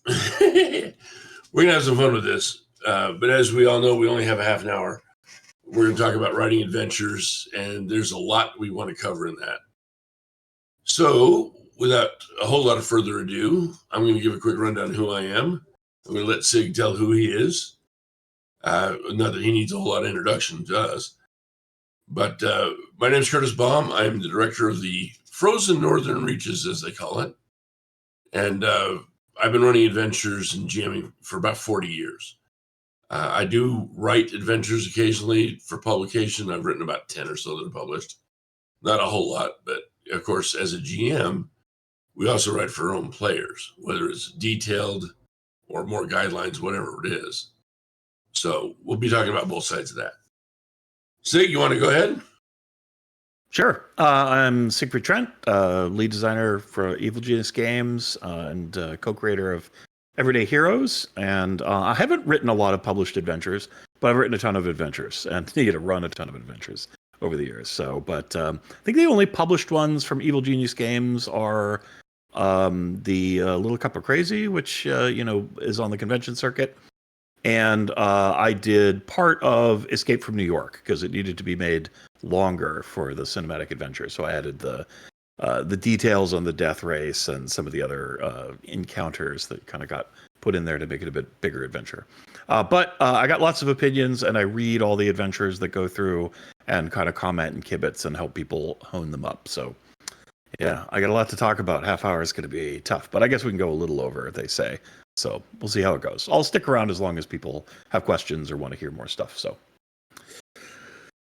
We're going to have some fun with this. But as we all know, we only have a half an hour. We're going to talk about writing adventures, and there's a lot we want to cover in that. So, without a whole lot of further ado, I'm going to give a quick rundown of who I am. I'm going to let Sig tell who he is. Not that he needs a whole lot of introduction to us. But my name is Curtis Baum. I'm the director of the Frozen Northern Reaches, as they call it. And I've been running adventures and GMing for about 40 years. I do write adventures occasionally for publication. I've written about 10 or so that are published. Not a whole lot, but of course, as a GM, we also write for our own players, whether it's detailed or more guidelines, whatever it is. So we'll be talking about both sides of that. Sig, you want to go ahead? Sure. I'm Siegfried Trent, lead designer for Evil Genius Games and co-creator of Everyday Heroes. And I haven't written a lot of published adventures, but I've written a ton of adventures and continue to run a ton of adventures over the years. But I think the only published ones from Evil Genius Games are the Little Cup of Crazy, which is on the convention circuit. And I did part of Escape from New York because it needed to be made longer for the cinematic adventure. So I added the details on the death race and some of the other encounters that kind of got put in there to make it a bit bigger adventure. But I got lots of opinions, and I read all the adventures that go through and kind of comment and kibitz and help people hone them up. So yeah, I got a lot to talk about. Half hour is going to be tough, but I guess we can go a little over, they say. So we'll see how it goes. I'll stick around as long as people have questions or want to hear more stuff. So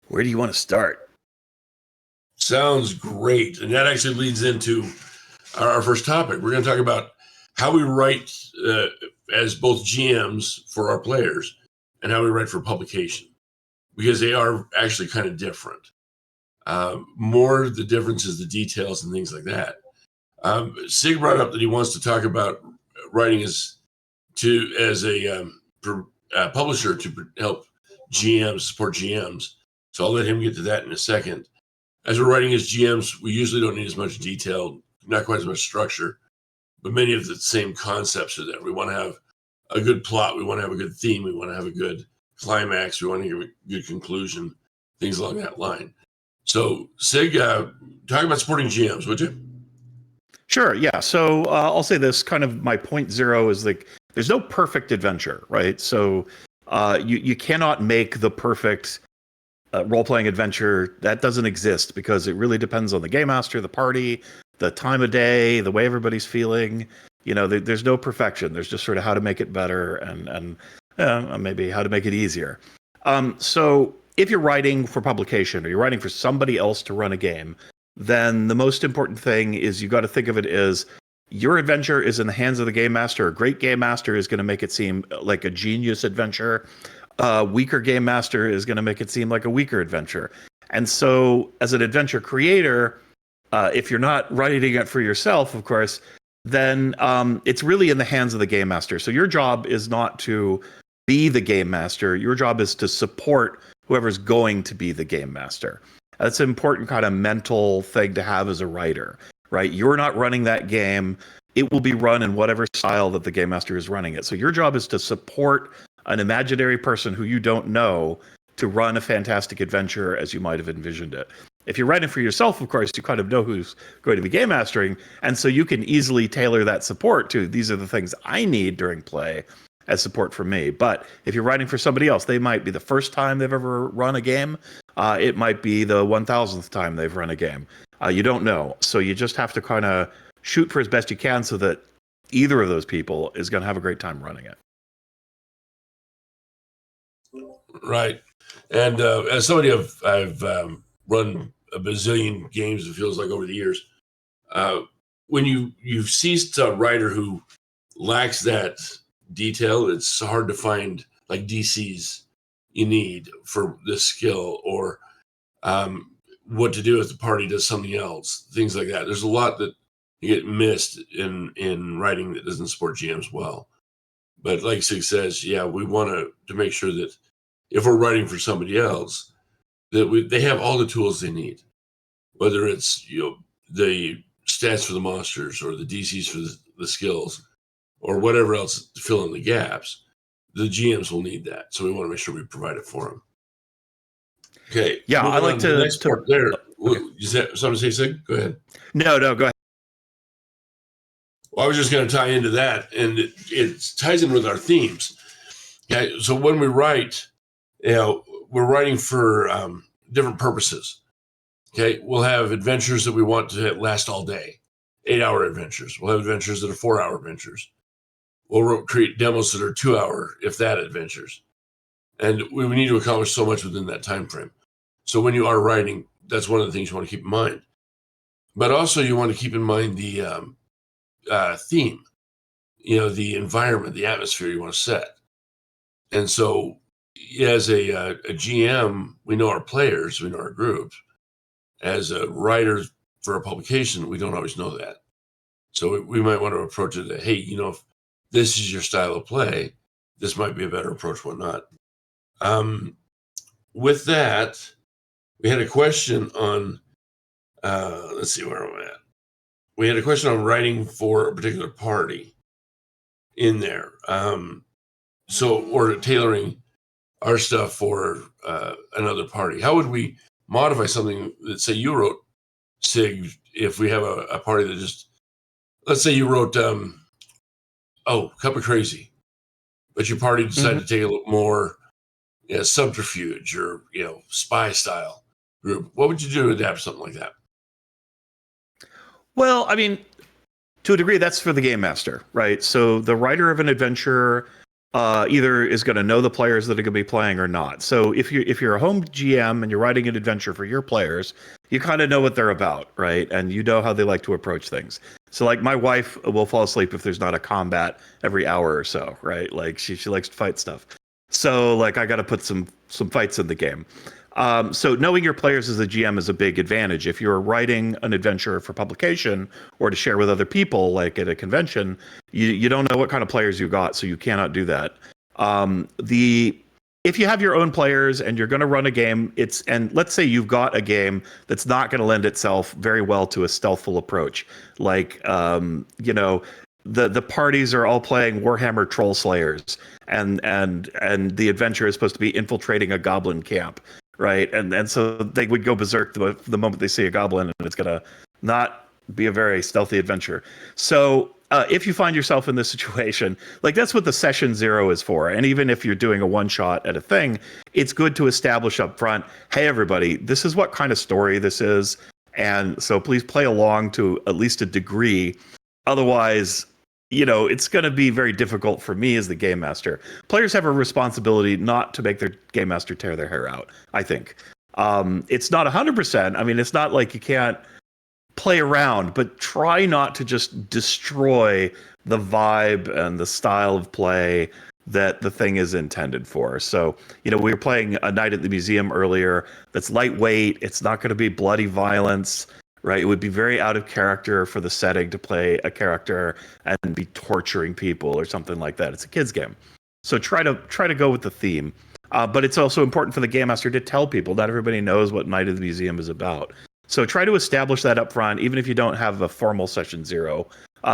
where do you want to start? Sounds great. And that actually leads into our first topic. We're going to talk about how we write as both GMs for our players and how we write for publication, because they are actually kind of different. More the difference is the details and things like that. Sig brought up that he wants to talk about writing as a publisher to help GMs, support GMs. So I'll let him get to that in a second. As we're writing as GMs, we usually don't need as much detail, not quite as much structure, but many of the same concepts are there. We want to have a good plot. We want to have a good theme. We want to have a good climax. We want to have a good conclusion, things along that line. So Sig, talk about supporting GMs, would you? Sure, yeah. So I'll say this, kind of my point zero is like, there's no perfect adventure, right? So you cannot make the perfect role-playing adventure. That doesn't exist because it really depends on the game master, the party, the time of day, the way everybody's feeling. There's no perfection. There's just sort of how to make it better and maybe how to make it easier. So if you're writing for publication or you're writing for somebody else to run a game, then the most important thing is you got to think of it as your adventure is in the hands of the game master. A great game master is going to make it seem like a genius adventure. A weaker game master is going to make it seem like a weaker adventure. And so as an adventure creator, if you're not writing it for yourself, of course, then it's really in the hands of the game master. So your job is not to be the game master. Your job is to support whoever's going to be the game master. That's an important kind of mental thing to have as a writer, right? You're not running that game. It will be run in whatever style that the game master is running it. So your job is to support an imaginary person who you don't know to run a fantastic adventure as you might have envisioned it. If you're writing for yourself, of course, you kind of know who's going to be game mastering. And so you can easily tailor that support to, these are the things I need during play as support for me. But if you're writing for somebody else, they might be the first time they've ever run a game. It might be the 1000th time they've run a game. You don't know. So you just have to kind of shoot for as best you can so that either of those people is going to have a great time running it. Right. And as somebody I've run a bazillion games, it feels like, over the years, when you've seized a writer who lacks that detail, it's hard to find like DCs you need for this skill, or what to do if the party does something else, things like that. There's a lot that you get missed in writing that doesn't support GMs well. But like Sig says, yeah, we want to make sure that if we're writing for somebody else, that they have all the tools they need, whether it's the stats for the monsters or the DCs for the skills or whatever else to fill in the gaps, the GMs will need that. So we want to make sure we provide it for them. Okay. Yeah, I like to. The next part there. Okay. Is that something to say, Sig? Go ahead. No, go ahead. Well, I was just going to tie into that, and it ties in with our themes. Okay. So when we write, we're writing for different purposes. Okay. We'll have adventures that we want to last all day, 8-hour adventures. We'll have adventures that are 4-hour adventures. We'll create demos that are 2-hour, if that, adventures. And we need to accomplish so much within that time frame. So when you are writing, that's one of the things you want to keep in mind. But also you want to keep in mind the theme, the environment, the atmosphere you want to set. And so as a GM, we know our players, we know our groups. As a writer for a publication, we don't always know that. So we might want to approach it that, hey, if this is your style of play, this might be a better approach, whatnot. With that, we had a question on, let's see where I'm at. We had a question on writing for a particular party in there. Or tailoring our stuff for another party. How would we modify something that, say, you wrote, Sig, if we have a party that just, let's say you wrote, Cup of Crazy, but your party decided to take a little more subterfuge or, spy style group. What would you do to adapt something like that? Well, I mean, to a degree, that's for the game master, right? So the writer of an adventure either is going to know the players that are going to be playing or not. So if you're a home GM and you're writing an adventure for your players, you kind of know what they're about, right? And you know how they like to approach things. So like my wife will fall asleep if there's not a combat every hour or so, right? Like she likes to fight stuff. So like I got to put some fights in the game. So knowing your players as a GM is a big advantage. If you're writing an adventure for publication or to share with other people, like at a convention, you don't know what kind of players you got, so you cannot do that. If you have your own players and you're going to run a game, and let's say you've got a game that's not going to lend itself very well to a stealthful approach, like the parties are all playing Warhammer Troll Slayers, and the adventure is supposed to be infiltrating a goblin camp. Right, and so they would go berserk the moment they see a goblin, and it's gonna not be a very stealthy adventure. So if you find yourself in this situation, like that's what the session 0 is for. And even if you're doing a one shot at a thing, it's good to establish up front, hey everybody, this is what kind of story this is, and so please play along to at least a degree. Otherwise, it's going to be very difficult for me as the game master. Players have a responsibility not to make their game master tear their hair out, I think. It's not 100%. I mean, it's not like you can't play around, but try not to just destroy the vibe and the style of play that the thing is intended for. So, we were playing A Night at the Museum earlier. That's lightweight. It's not going to be bloody violence. Right, it would be very out of character for the setting to play a character and be torturing people or something like that. It's a kid's game, so try to go with the theme. But it's also important for the game master to tell people. Not everybody knows what Night of the Museum is about, so try to establish that up front, even if you don't have a formal session 0.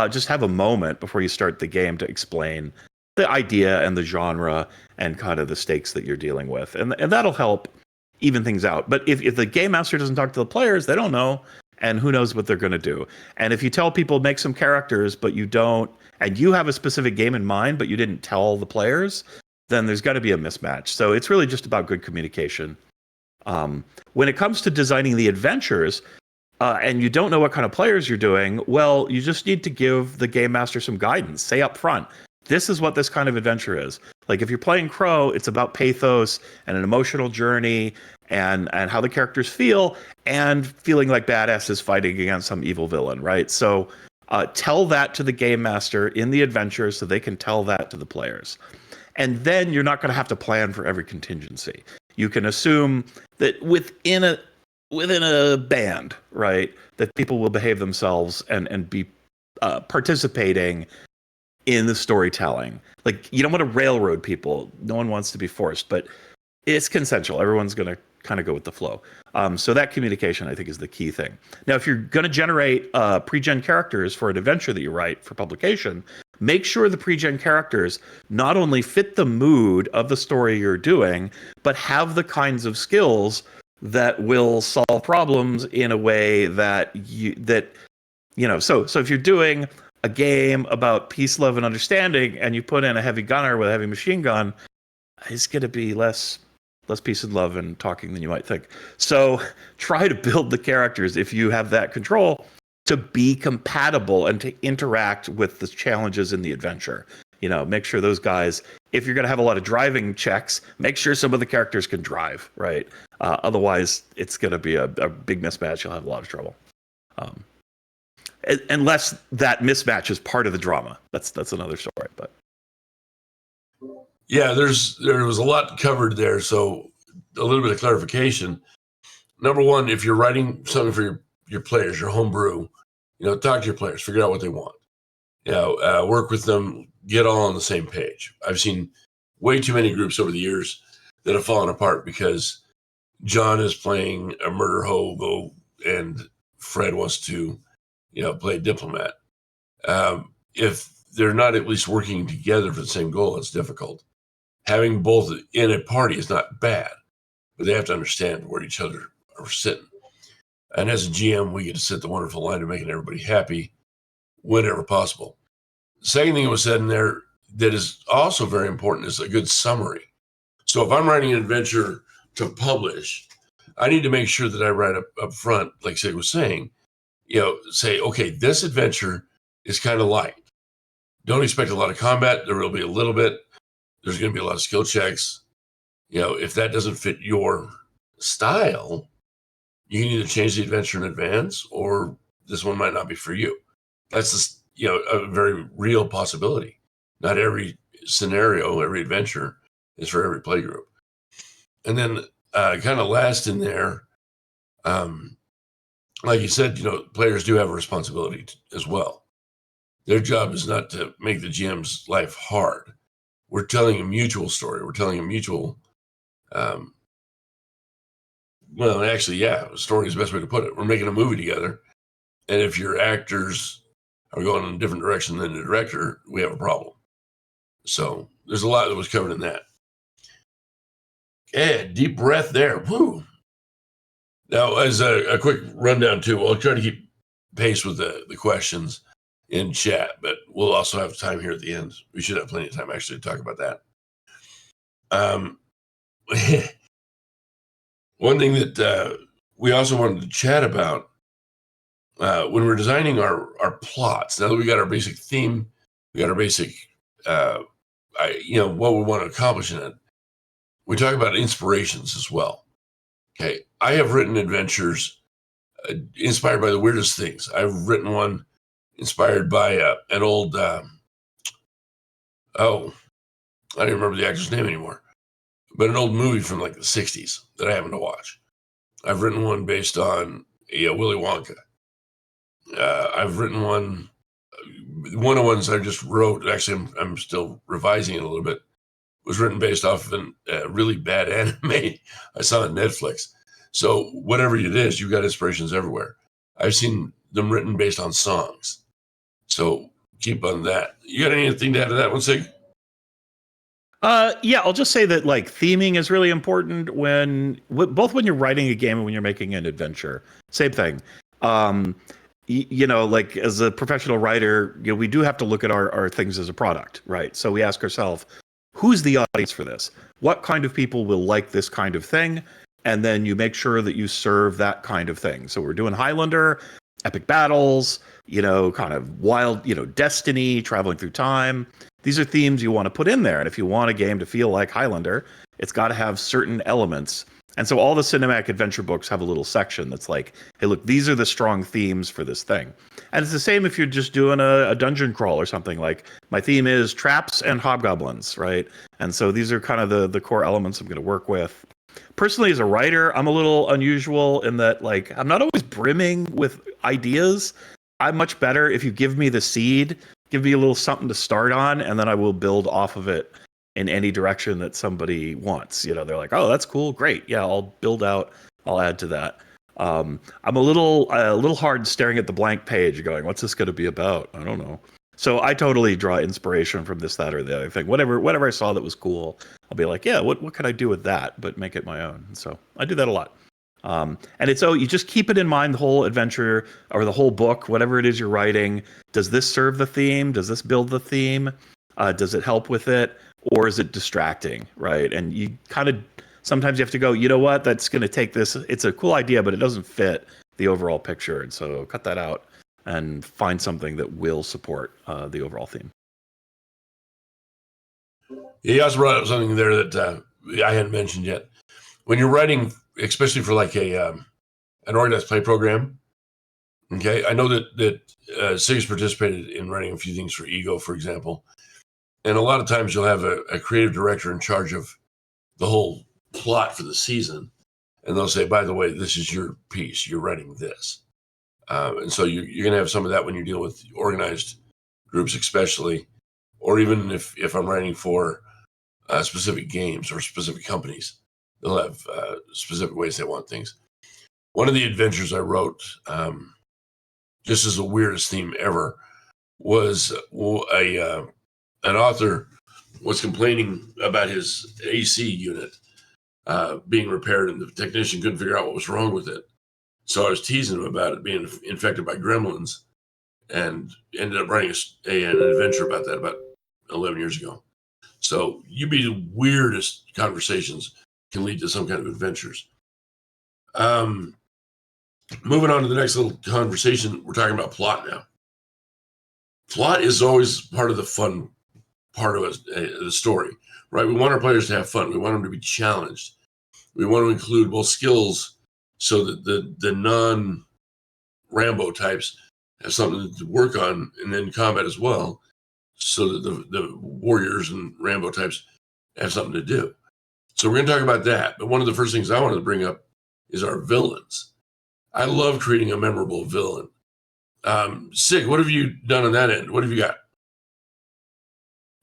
Just have a moment before you start the game to explain the idea and the genre and kind of the stakes that you're dealing with, and that'll help even things out. But if the game master doesn't talk to the players, they don't know. And who knows what they're going to do. And if you tell people make some characters, but you don't, and you have a specific game in mind, but you didn't tell the players, then there's got to be a mismatch. So it's really just about good communication. When it comes to designing the adventures, and you don't know what kind of players you're doing, well, you just need to give the game master some guidance. Say up front, this is what this kind of adventure is. Like if you're playing Crow, it's about pathos and an emotional journey and how the characters feel and feeling like badasses fighting against some evil villain, right? So tell that to the game master in the adventure so they can tell that to the players. And then you're not going to have to plan for every contingency. You can assume that within a band, right, that people will behave themselves and be participating in the storytelling. Like, you don't want to railroad people. No one wants to be forced, but it's consensual. Everyone's going to kind of go with the flow. So that communication, I think, is the key thing. Now, if you're going to generate pre-gen characters for an adventure that you write for publication, make sure the pre-gen characters not only fit the mood of the story you're doing, but have the kinds of skills that will solve problems in a way that so if you're doing a game about peace, love, and understanding, and you put in a heavy gunner with a heavy machine gun, it's going to be less peace and love and talking than you might think. So try to build the characters, if you have that control, to be compatible and to interact with the challenges in the adventure. Make sure those guys, if you're going to have a lot of driving checks, make sure some of the characters can drive, right? Otherwise, it's going to be a big mismatch. You'll have a lot of trouble. Unless that mismatch is part of the drama. That's another story. But yeah, there was a lot covered there. So a little bit of clarification. Number one, if you're writing something for your players, your homebrew, talk to your players, figure out what they want. Work with them, get all on the same page. I've seen way too many groups over the years that have fallen apart because John is playing a murder hobo and Fred wants to, play diplomat. If they're not at least working together for the same goal, it's difficult. Having both in a party is not bad, but they have to understand where each other are sitting. And as a GM, we get to set the wonderful line of making everybody happy whenever possible. The second thing that was said in there that is also very important is a good summary. So if I'm writing an adventure to publish, I need to make sure that I write up front, like Sig was saying, say, okay, this adventure is kind of light. Don't expect a lot of combat. There will be a little bit. There's going to be a lot of skill checks. If that doesn't fit your style, you can either change the adventure in advance or this one might not be for you. That's just, a very real possibility. Not every scenario, every adventure is for every play group. And then kind of last in there, like you said, players do have a responsibility as well. Their job is not to make the GM's life hard. We're telling a mutual story. We're telling a mutual, a story is the best way to put it. We're making a movie together. And if your actors are going in a different direction than the director, we have a problem. So there's a lot that was covered in that. Yeah, deep breath there. Woo. Now, as a quick rundown too, I'll try to keep pace with the questions in chat, but we'll also have time here at the end. We should have plenty of time actually to talk about that. One thing that we also wanted to chat about when we're designing our plots, now that we got our basic theme, we got our basic, what we want to accomplish in it, we talk about inspirations as well. Okay, I have written adventures inspired by the weirdest things. I've written one inspired by an old, I don't even remember the actor's name anymore, but an old movie from like the 60s that I happen to watch. I've written one based on Willy Wonka. I've written one of the ones I just wrote, actually I'm still revising it a little bit, was written based off of a really bad anime I saw on Netflix. So whatever it is, you've got inspirations everywhere. I've seen them written based on songs. So keep on that. You got anything to add to that one, Sig? I'll just say that like theming is really important both when you're writing a game and when you're making an adventure. Same thing. Like as a professional writer, we do have to look at our things as a product, right? So we ask ourselves, who's the audience for this? What kind of people will like this kind of thing? And then you make sure that you serve that kind of thing. So we're doing Highlander, epic battles, kind of wild, destiny, traveling through time. These are themes you want to put in there. And if you want a game to feel like Highlander, it's got to have certain elements. And so all the cinematic adventure books have a little section that's like, hey, look, these are the strong themes for this thing. And it's the same if you're just doing a dungeon crawl or something. Like my theme is traps and hobgoblins, right? And so these are kind of the core elements I'm going to work with. Personally, as a writer, I'm a little unusual in that like I'm not always brimming with ideas. I'm much better if you give me the seed, give me a little something to start on, and then I will build off of it in any direction that somebody wants. They're like, oh, that's cool, great, yeah, I'll build out, I'll add to that. I'm a little hard staring at the blank page, going, what's this going to be about? I don't know. So I totally draw inspiration from this, that, or the other thing. Whatever I saw that was cool, I'll be like, yeah, what can I do with that, but make it my own. So I do that a lot. And you just keep it in mind, the whole adventure or the whole book, whatever it is you're writing. Does this serve the theme? Does this build the theme? Does it help with it? Or is it distracting, right? And you kind of, sometimes you have to go, you know what, that's going to take this. It's a cool idea, but it doesn't fit the overall picture. And so cut that out and find something that will support the overall theme. You also brought up something there that I hadn't mentioned yet. When you're writing, especially for like an organized play program, okay, I know that Sig's participated in writing a few things for Ego, for example, and a lot of times you'll have a creative director in charge of the whole plot for the season, and they'll say, by the way, this is your piece, you're writing this. And so you're going to have some of that when you deal with organized groups, especially, or even if I'm writing for specific games or specific companies, they'll have specific ways they want things. One of the adventures I wrote, just as the weirdest theme ever, was an author was complaining about his AC unit being repaired, and the technician couldn't figure out what was wrong with it. So I was teasing him about it being infected by gremlins, and ended up writing an adventure about that about 11 years ago. So the weirdest conversations can lead to some kind of adventures. Moving on to the next little conversation, we're talking about plot now. Plot is always part of the fun part of the story, right? We want our players to have fun. We want them to be challenged. We want to include both skills so that the non-Rambo types have something to work on, and then combat as well, so that the warriors and Rambo types have something to do. So we're going to talk about that. But one of the first things I wanted to bring up is our villains. I love creating a memorable villain. Sig, what have you done on that end? What have you got?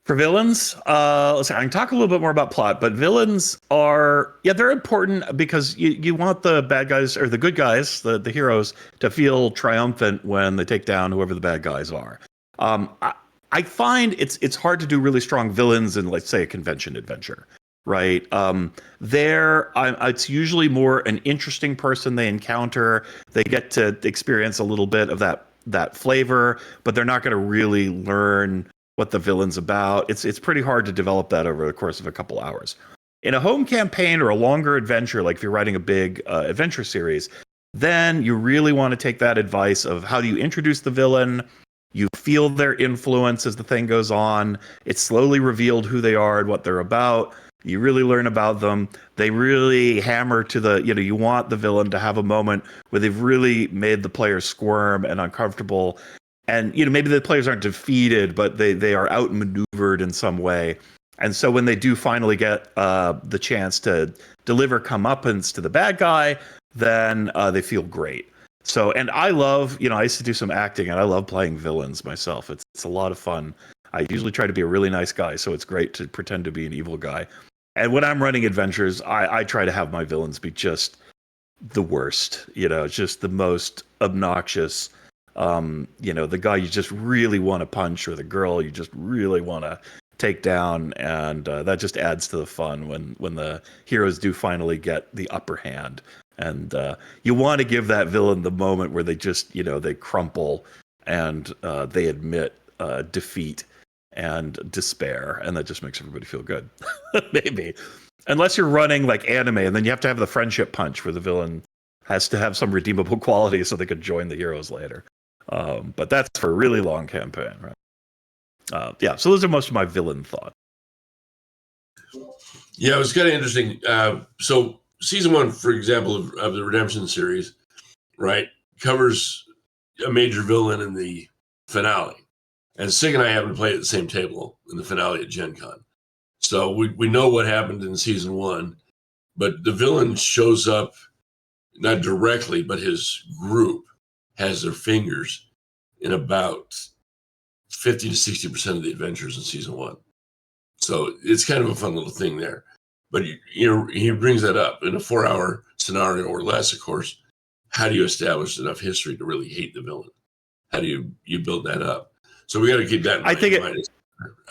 For villains, let's see, I can talk a little bit more about plot, but villains they're important because you want the bad guys, or the good guys, the heroes, to feel triumphant when they take down whoever the bad guys are. I find it's hard to do really strong villains in, let's say, a convention adventure, right? It's usually more an interesting person they encounter. They get to experience a little bit of that flavor, but they're not going to really learn what the villain's about. It's pretty hard to develop that over the course of a couple hours. In a home campaign or a longer adventure, like if you're writing a big adventure series, then you really want to take that advice of how do you introduce the villain. You feel their influence as the thing goes on. It's slowly revealed who they are and what they're about. You really learn about them. They really hammer to you want the villain to have a moment where they've really made the players squirm and uncomfortable. And, maybe the players aren't defeated, but they are outmaneuvered in some way. And so when they do finally get the chance to deliver comeuppance to the bad guy, then they feel great. So, and I love, I used to do some acting, and I love playing villains myself. It's a lot of fun. I usually try to be a really nice guy, so it's great to pretend to be an evil guy. And when I'm running adventures, I try to have my villains be just the worst, just the most obnoxious, the guy you just really want to punch, or the girl you just really want to take down. And that just adds to the fun when the heroes do finally get the upper hand. And you want to give that villain the moment where they just, they crumple and they admit defeat and despair, and that just makes everybody feel good. Maybe. Unless you're running like anime, and then you have to have the friendship punch where the villain has to have some redeemable quality so they could join the heroes later. But that's for a really long campaign, right? So those are most of my villain thoughts. Yeah, it was kind of interesting. So season 1, for example, of the Redemption series, right, covers a major villain in the finale. And Sig and I happen to play at the same table in the finale at Gen Con. So we know what happened in season 1, but the villain shows up not directly, but his group has their fingers in about 50 to 60% of the adventures in season 1. So it's kind of a fun little thing there. But he brings that up in a 4-hour scenario or less, of course. How do you establish enough history to really hate the villain? How do you build that up? So we got to keep that in mind.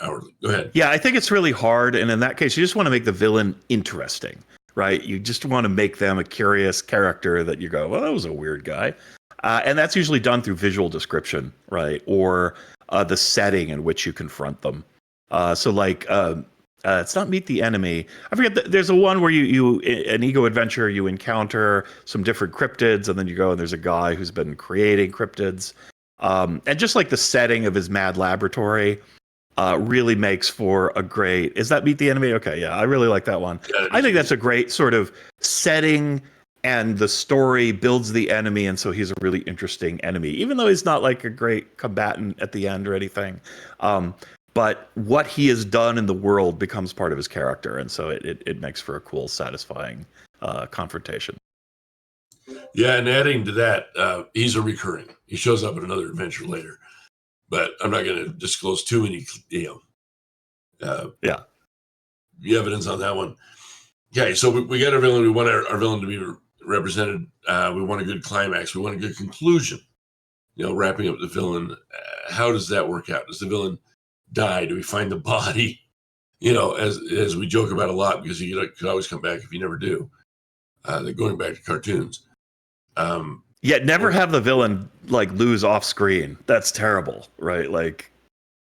Hourly. Go ahead. Yeah, I think it's really hard. And in that case, you just want to make the villain interesting, right? You just want to make them a curious character that you go, well, that was a weird guy. And that's usually done through visual description, right? Or the setting in which you confront them. It's not Meet the Enemy. I forget. There's a one where you an ego adventure, you encounter some different cryptids, and then you go and there's a guy who's been creating cryptids. And just like the setting of his mad laboratory really makes for a great... Is that Meet the Enemy? Okay, yeah, I really like that one. Yeah, I think that's a great sort of setting, and the story builds the enemy, and so he's a really interesting enemy, even though he's not like a great combatant at the end or anything. But what he has done in the world becomes part of his character, and so it makes for a cool, satisfying confrontation. Yeah, and adding to that, he's a recurring. He shows up in another adventure later, but I'm not going to disclose too many, the evidence on that one. Okay, so we got our villain. We want our villain to be represented. We want a good climax. We want a good conclusion. Wrapping up the villain. How does that work out? Does the villain die? Do we find the body? As we joke about a lot, because you could always come back if you never do. Going back to cartoons. Never have the villain lose off screen. That's terrible, right?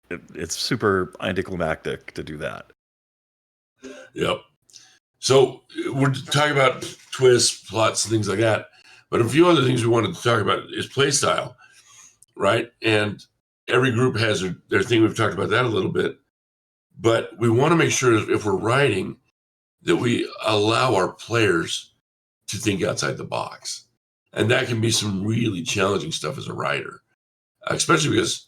It's super anticlimactic to do that. Yep. So we're talking about twists, plots, things like that. But a few other things we wanted to talk about is play style, right? And every group has their thing. We've talked about that a little bit. But we want to make sure if we're writing that we allow our players to think outside the box. And that can be some really challenging stuff as a writer, especially because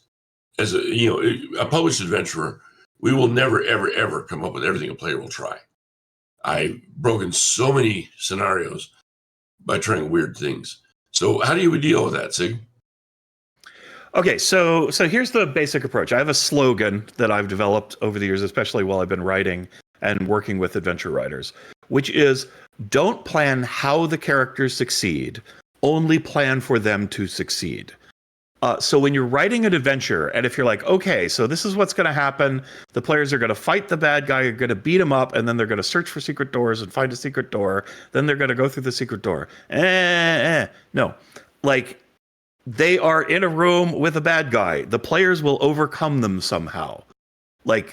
as a published adventurer, we will never, ever, ever come up with everything a player will try. I've broken so many scenarios by trying weird things. So how do you deal with that, Sig? Okay, so here's the basic approach. I have a slogan that I've developed over the years, especially while I've been writing and working with adventure writers, which is don't plan how the characters succeed, only plan for them to succeed. So when you're writing an adventure, and if you're like, okay, so this is what's going to happen, the players are going to fight the bad guy, are going to beat him up, and then they're going to search for secret doors and find a secret door, then they're going to go through the secret door. No. They are in a room with a bad guy. The players will overcome them somehow.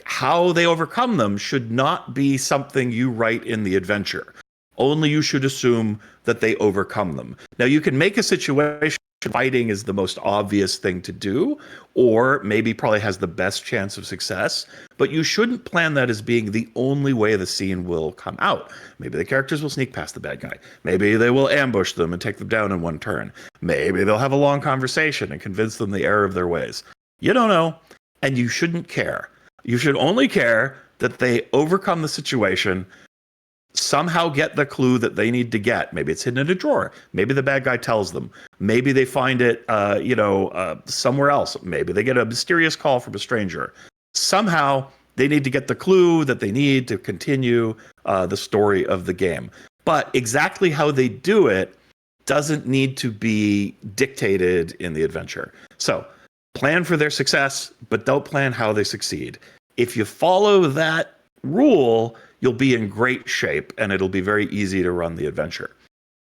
How they overcome them should not be something you write in the adventure. Only you should assume that they overcome them. Now, you can make a situation fighting is the most obvious thing to do, or maybe probably has the best chance of success, but you shouldn't plan that as being the only way the scene will come out. Maybe the characters will sneak past the bad guy. Maybe they will ambush them and take them down in one turn. Maybe they'll have a long conversation and convince them the error of their ways. You don't know, and you shouldn't care. You should only care that they overcome the situation, somehow get the clue that they need to get. Maybe it's hidden in a drawer. Maybe the bad guy tells them. Maybe they find it, somewhere else. Maybe they get a mysterious call from a stranger. Somehow they need to get the clue that they need to continue the story of the game. But exactly how they do it doesn't need to be dictated in the adventure. So plan for their success, but don't plan how they succeed. If you follow that rule, you'll be in great shape, and it'll be very easy to run the adventure.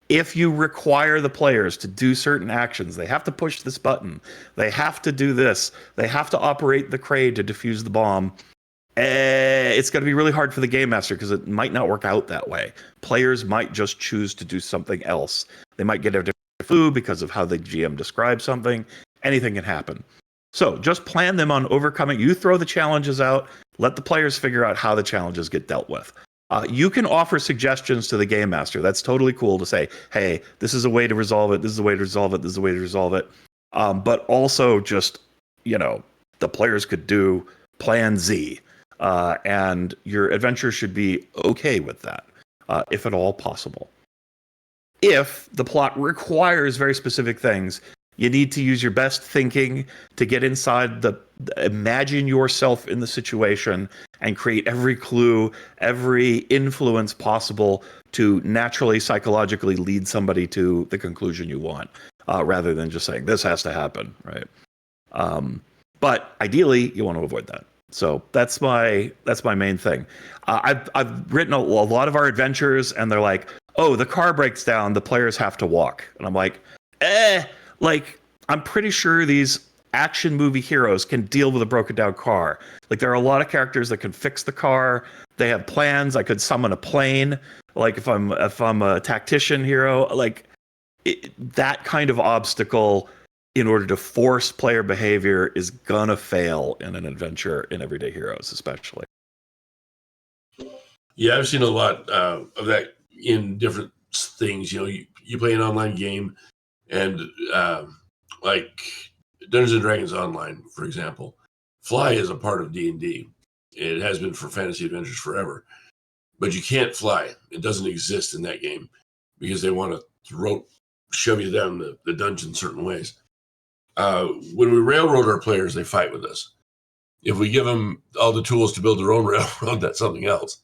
If you require the players to do certain actions, they have to push this button, they have to do this, they have to operate the crate to defuse the bomb, it's going to be really hard for the game master because it might not work out that way. Players might just choose to do something else. They might get a different clue because of how the GM describes something. Anything can happen. So just plan them on overcoming. You throw the challenges out, let the players figure out how the challenges get dealt with. You can offer suggestions to the game master. That's totally cool to say, hey, this is a way to resolve it. This is a way to resolve it. This is a way to resolve it. But also just, the players could do plan Z. And your adventure should be okay with that, if at all possible. If the plot requires very specific things, you need to use your best thinking to get inside imagine yourself in the situation and create every clue, every influence possible to naturally, psychologically lead somebody to the conclusion you want, rather than just saying this has to happen, right? But ideally, you want to avoid that. So that's my main thing. I've written a lot of our adventures, and they're like, oh, the car breaks down, the players have to walk, and I'm like, like I'm pretty sure these action movie heroes can deal with a broken down car. Like there are a lot of characters that can fix the car. They have plans. I could summon a plane. Like if I'm a tactician hero, like that kind of obstacle in order to force player behavior is gonna fail in an adventure in Everyday Heroes, especially. Yeah, I've seen a lot of that in different things. You play an online game, and like Dungeons and Dragons Online, for example, fly is a part of D&D. It has been for fantasy adventures forever, but you can't fly. It doesn't exist in that game because they want to shove you down the dungeon certain ways. When we railroad our players, they fight with us. If we give them all the tools to build their own railroad, that's something else.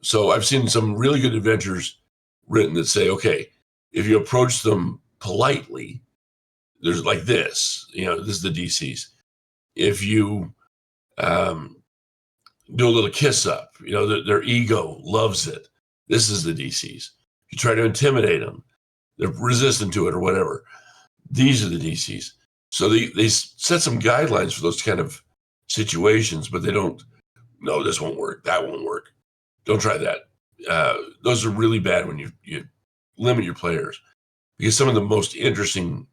So I've seen some really good adventures written that say, okay, if you approach them politely, there's like this, this is the DCs. If you do a little kiss up, their ego loves it. This is the DCs. You try to intimidate them, they're resistant to it or whatever. These are the DCs. So they set some guidelines for those kind of situations, but they don't, no, this won't work, that won't work. Don't try that. Those are really bad when you limit your players, because some of the most interesting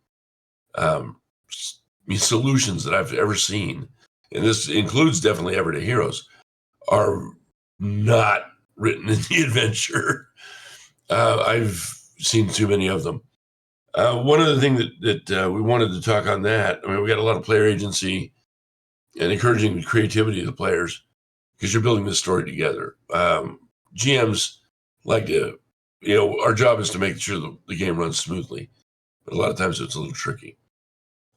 solutions that I've ever seen, and this includes definitely Everyday Heroes, are not written in the adventure. I've seen too many of them. One other thing that we wanted to talk on that, I mean, we got a lot of player agency and encouraging the creativity of the players because you're building this story together. GMs like to, our job is to make sure the game runs smoothly, but a lot of times it's a little tricky.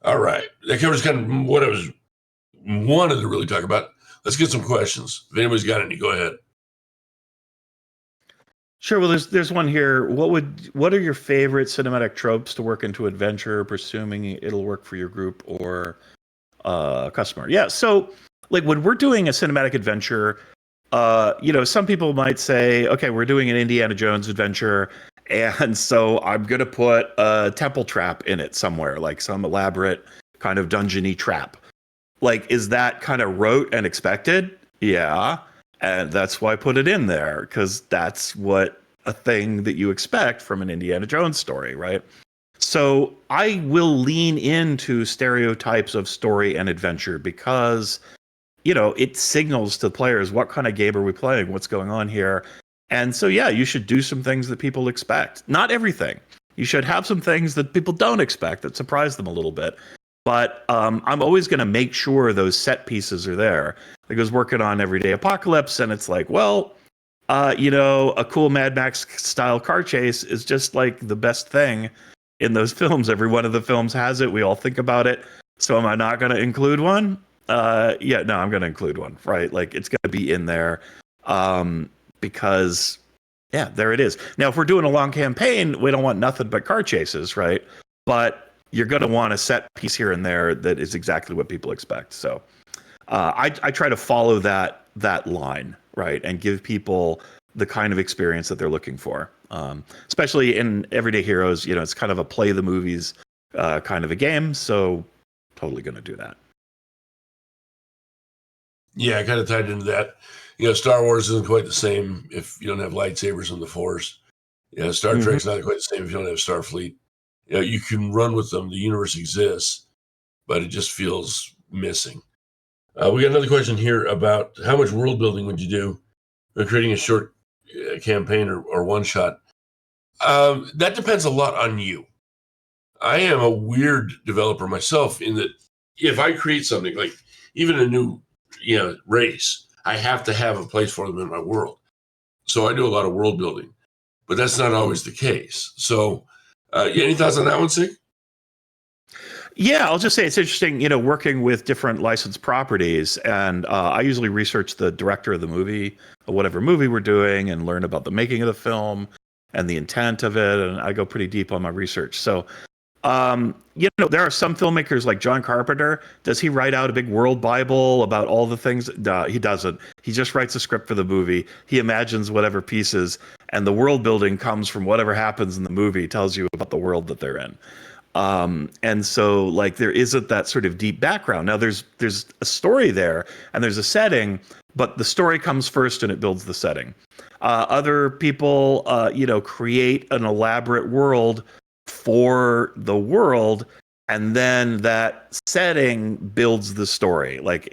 All right, that covers kind of what I wanted to really talk about. Let's get some questions. If anybody's got any, go ahead. Sure. Well, there's one here. What are your favorite cinematic tropes to work into adventure, presuming it'll work for your group or customer? Yeah. So, like when we're doing a cinematic adventure, some people might say, okay, we're doing an Indiana Jones adventure, and so I'm gonna put a temple trap in it somewhere, like some elaborate kind of dungeony trap. Like, is that kind of rote and expected? Yeah. And that's why I put it in there, because that's what a thing that you expect from an Indiana Jones story, right? So I will lean into stereotypes of story and adventure because, it signals to players what kind of game are we playing, what's going on here. And so, yeah, you should do some things that people expect. Not everything. You should have some things that people don't expect that surprise them a little bit. But I'm always going to make sure those set pieces are there. Like I was working on Everyday Apocalypse, and it's like, well, a cool Mad Max style car chase is just like the best thing in those films. Every one of the films has it. We all think about it. So am I not going to include one? I'm going to include one, right? Like it's going to be in there because, yeah, there it is. Now, if we're doing a long campaign, we don't want nothing but car chases, right? But you're going to want a set piece here and there that is exactly what people expect. So I try to follow that line, right, and give people the kind of experience that they're looking for. Especially in Everyday Heroes, it's kind of a play the movies kind of a game. So totally going to do that. Yeah, I kind of tied into that. Star Wars isn't quite the same if you don't have lightsabers and the Force. Star Trek's not quite the same if you don't have Starfleet. You can run with them. The universe exists, but it just feels missing. We got another question here about how much world building would you do when creating a short campaign or one shot? That depends a lot on you. I am a weird developer myself in that if I create something like even a new race, I have to have a place for them in my world. So I do a lot of world building, but that's not always the case. So any thoughts on that one, Sig? Yeah, I'll just say it's interesting, working with different licensed properties. And I usually research the director of the movie, or whatever movie we're doing, and learn about the making of the film and the intent of it. And I go pretty deep on my research. So, there are some filmmakers like John Carpenter. Does he write out a big world Bible about all the things? No, he doesn't. He just writes a script for the movie. He imagines whatever pieces, and the world building comes from whatever happens in the movie, tells you about the world that they're in. And so like there isn't that sort of deep background. Now there's a story there and there's a setting, but the story comes first and it builds the setting. Other people, create an elaborate world for the world, and then that setting builds the story. Like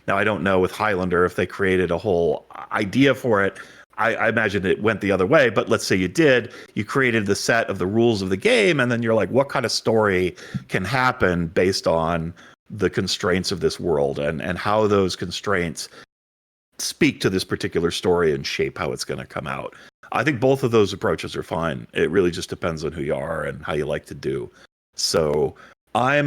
now I don't know with Highlander if they created a whole idea for it. I imagine it went the other way, but let's say you created the set of the rules of the game, and then you're like, what kind of story can happen based on the constraints of this world and how those constraints speak to this particular story and shape how it's going to come out. I think both of those approaches are fine. It really just depends on who you are and how you like to do. So I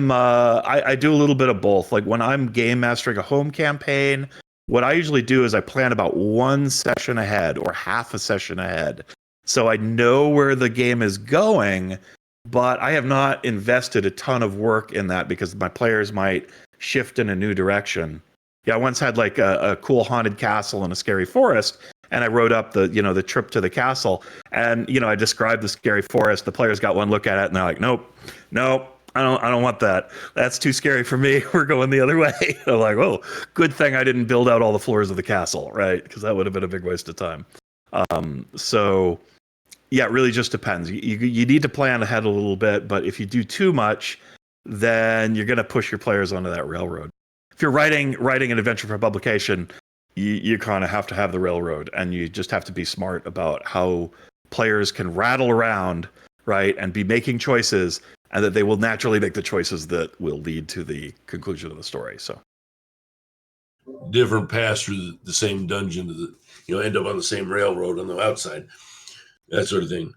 do a little bit of both. Like when I'm game mastering a home campaign, what I usually do is I plan about one session ahead or half a session ahead. So I know where the game is going, but I have not invested a ton of work in that because my players might shift in a new direction. Yeah, I once had like a cool haunted castle in a scary forest, and I wrote up the trip to the castle, and I described the scary forest. The players got one look at it, and they're like, nope, I don't want that. That's too scary for me. We're going the other way. I'm like, oh, good thing I didn't build out all the floors of the castle, right? Because that would have been a big waste of time. So yeah, it really just depends. You need to plan ahead a little bit, but if you do too much, then you're going to push your players onto that railroad. If you're writing an adventure for publication, you kind of have to have the railroad, and you just have to be smart about how players can rattle around, right, and be making choices, and that they will naturally make the choices that will lead to the conclusion of the story. So different paths through the same dungeon end up on the same railroad on the outside, that sort of thing.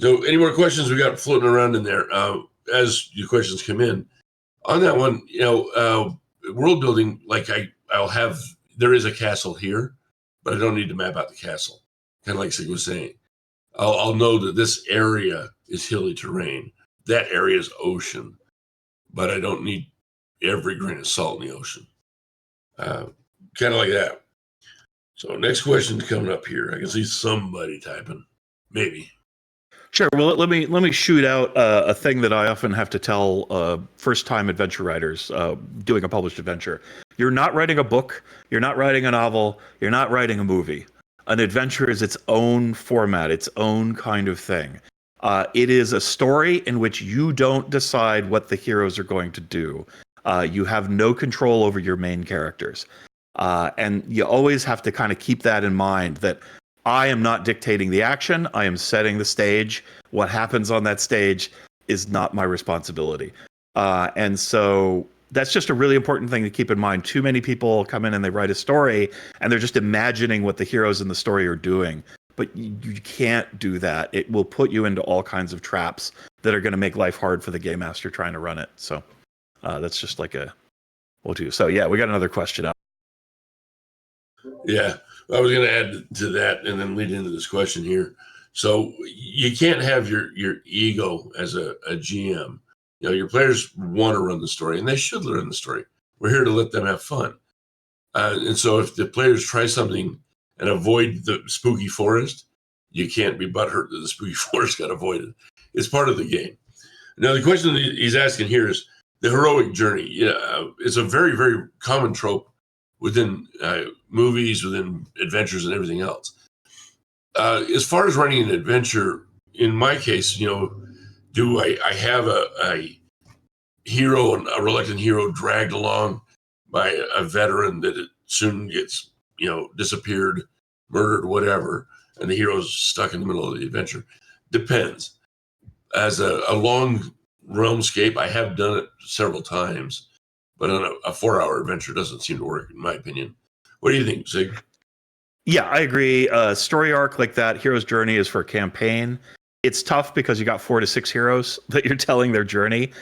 So any more questions we got floating around in there? As your questions come in on that one, world building, like there is a castle here, but I don't need to map out the castle. Kind of like Sig was saying, I'll know that this area is hilly terrain. That area is ocean, but I don't need every grain of salt in the ocean. Kind of like that. So next question coming up here. I can see somebody typing. Maybe. Sure. Well, let me shoot out a thing that I often have to tell first-time adventure writers doing a published adventure. You're not writing a book. You're not writing a novel. You're not writing a movie. An adventure is its own format, its own kind of thing. It is a story in which you don't decide what the heroes are going to do. You have no control over your main characters. And you always have to kind of keep that in mind, that I am not dictating the action. I am setting the stage. What happens on that stage is not my responsibility. And so that's just a really important thing to keep in mind. Too many people come in and they write a story and they're just imagining what the heroes in the story are doing. But you can't do that. It will put you into all kinds of traps that are going to make life hard for the game master trying to run it. So that's just like we'll do. So yeah, we got another question up. Yeah, I was going to add to that and then lead into this question here. So you can't have your ego as a GM. Your players want to run the story, and they should run the story. We're here to let them have fun. And so if the players try something and avoid the spooky forest, you can't be butthurt that the spooky forest got avoided. It's part of the game. Now, the question that he's asking here is the heroic journey. It's a very, very common trope within movies, within adventures, and everything else. As far as running an adventure, in my case, do I have a hero, a reluctant hero dragged along by a veteran that soon gets, disappeared, murdered, whatever, and the hero's stuck in the middle of the adventure? Depends. As a long realmscape, I have done it several times, but on a 4-hour adventure doesn't seem to work, in my opinion. What do you think, Sig? Yeah, I agree. Story arc like that, hero's journey, is for a campaign. It's tough because you got 4 to 6 heroes that you're telling their journey.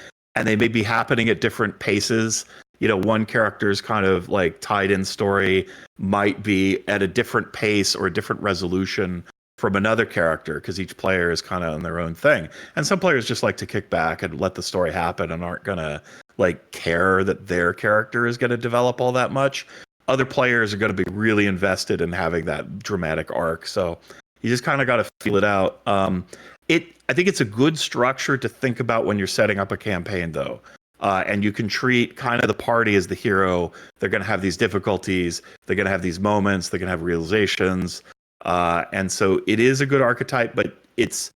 and they may be happening at different paces. One character's kind of like tied in story might be at a different pace or a different resolution from another character, because each player is kind of on their own thing. And some players just like to kick back and let the story happen and aren't gonna like care that their character is going to develop all that much. Other players are going to be really invested in having that dramatic arc. So you just kind of got to feel it out. I think it's a good structure to think about when you're setting up a campaign, though. And you can treat kind of the party as the hero. They're going to have these difficulties. They're going to have these moments. They're going to have realizations. And so it is a good archetype, but it's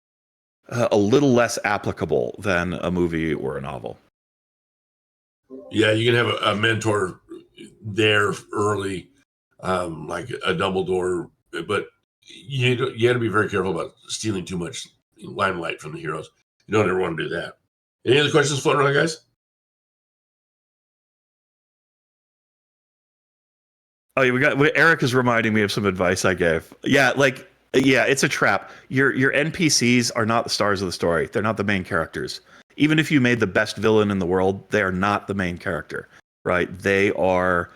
a little less applicable than a movie or a novel. Yeah, you can have a mentor there early, like a Dumbledore, but you got to be very careful about stealing too much limelight from the heroes. You don't ever want to do that. Any other questions floating around, guys? Oh, yeah, Eric is reminding me of some advice I gave. Yeah, it's a trap. Your NPCs are not the stars of the story. They're not the main characters. Even if you made the best villain in the world, they are not the main character, right? They are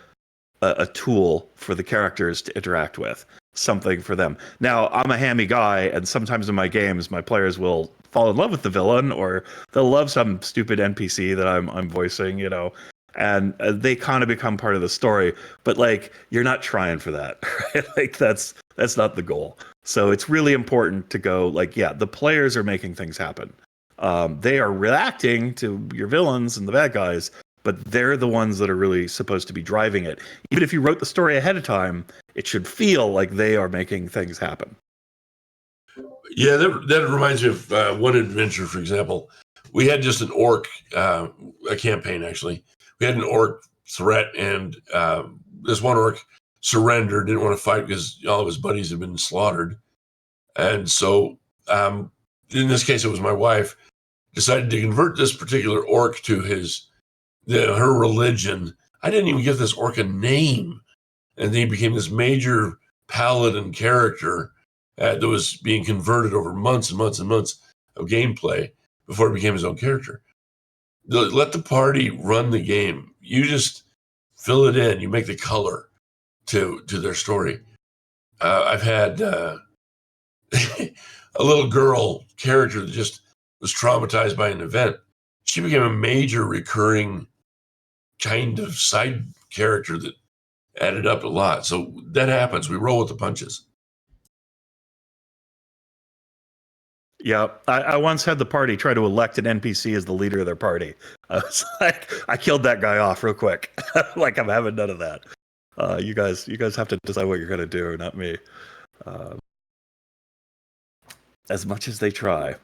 a tool for the characters to interact with, something for them. Now, I'm a hammy guy, and sometimes in my games, my players will fall in love with the villain, or they'll love some stupid NPC that I'm voicing, and they kind of become part of the story. But like, you're not trying for that, right? Like that's not the goal. So it's really important to go like, yeah, the players are making things happen. They are reacting to your villains and the bad guys, but they're the ones that are really supposed to be driving it. Even if you wrote the story ahead of time, it should feel like they are making things happen. Yeah, that reminds me of one adventure, for example. We had just an orc, a campaign actually. We had an orc threat, and this one orc surrendered, didn't want to fight because all of his buddies had been slaughtered. And so, in this case, it was my wife, decided to convert this particular orc to her religion. I didn't even give this orc a name. And then he became this major paladin character that was being converted over months and months and months of gameplay before it became his own character. Let the party run the game. You just fill it in. You make the color to their story. I've had a little girl character that just was traumatized by an event. She became a major recurring kind of side character that added up a lot. So that happens. We roll with the punches. Yeah, I once had the party try to elect an NPC as the leader of their party. I was like, I killed that guy off real quick. Like, I'm having none of that. You guys have to decide what you're gonna do, not me. As much as they try.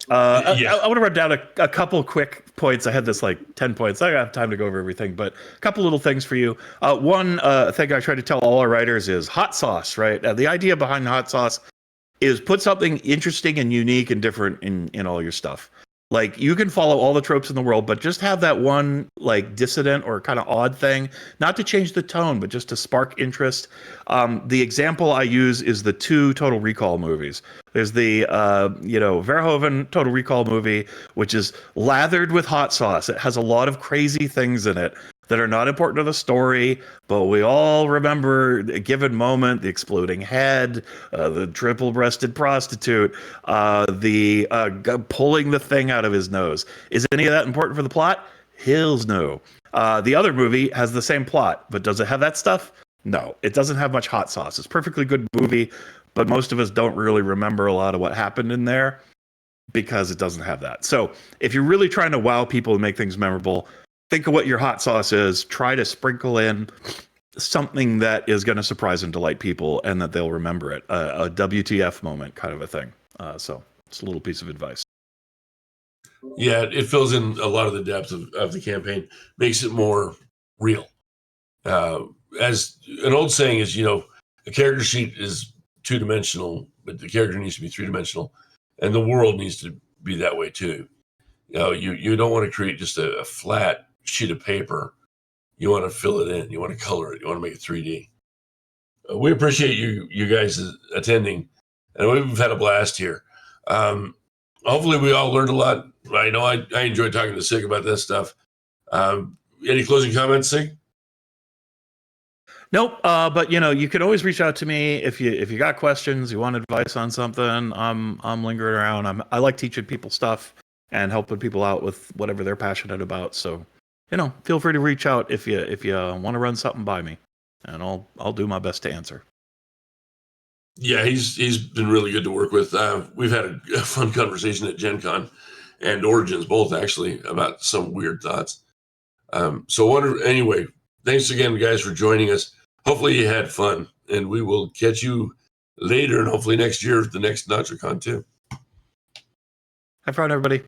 Yeah. I want to run down a couple quick points. I had this like 10 points. I don't have time to go over everything, but a couple little things for you. One thing I try to tell all our writers is hot sauce, right? The idea behind hot sauce is put something interesting and unique and different in all your stuff. Like, you can follow all the tropes in the world, but just have that one like dissident or kind of odd thing, not to change the tone, but just to spark interest. The example I use is the 2 Total Recall movies. There's the Verhoeven Total Recall movie, which is lathered with hot sauce. It has a lot of crazy things in it that are not important to the story, but we all remember a given moment: the exploding head, the triple-breasted prostitute, the pulling the thing out of his nose. Is any of that important for the plot? Hells no. The other movie has the same plot, but does it have that stuff? No, it doesn't have much hot sauce. It's a perfectly good movie, but most of us don't really remember a lot of what happened in there because it doesn't have that. So if you're really trying to wow people and make things memorable, think of what your hot sauce is. Try to sprinkle in something that is going to surprise and delight people and that they'll remember it. A WTF moment kind of a thing. So it's a little piece of advice. Yeah, it fills in a lot of the depth of the campaign, makes it more real. As an old saying is, a character sheet is 2-dimensional, but the character needs to be 3-dimensional, and the world needs to be that way too. You don't want to create just a flat sheet of paper. You want to fill it in. You want to color it. You want to make it 3D. We appreciate you guys attending, and we've had a blast here. hopefully we all learned a lot. I know I enjoyed talking to Sig about this stuff. Any closing comments, Sig? Nope. But you could always reach out to me if you got questions, you want advice on something. I'm lingering around. I like teaching people stuff and helping people out with whatever they're passionate about. So, feel free to reach out if you want to run something by me, and I'll do my best to answer. Yeah, he's been really good to work with. We've had a fun conversation at Gen Con and Origins, both actually, about some weird thoughts. Anyway, thanks again, guys, for joining us. Hopefully you had fun, and we will catch you later and hopefully next year at the next Nacho Con too. Have fun, everybody.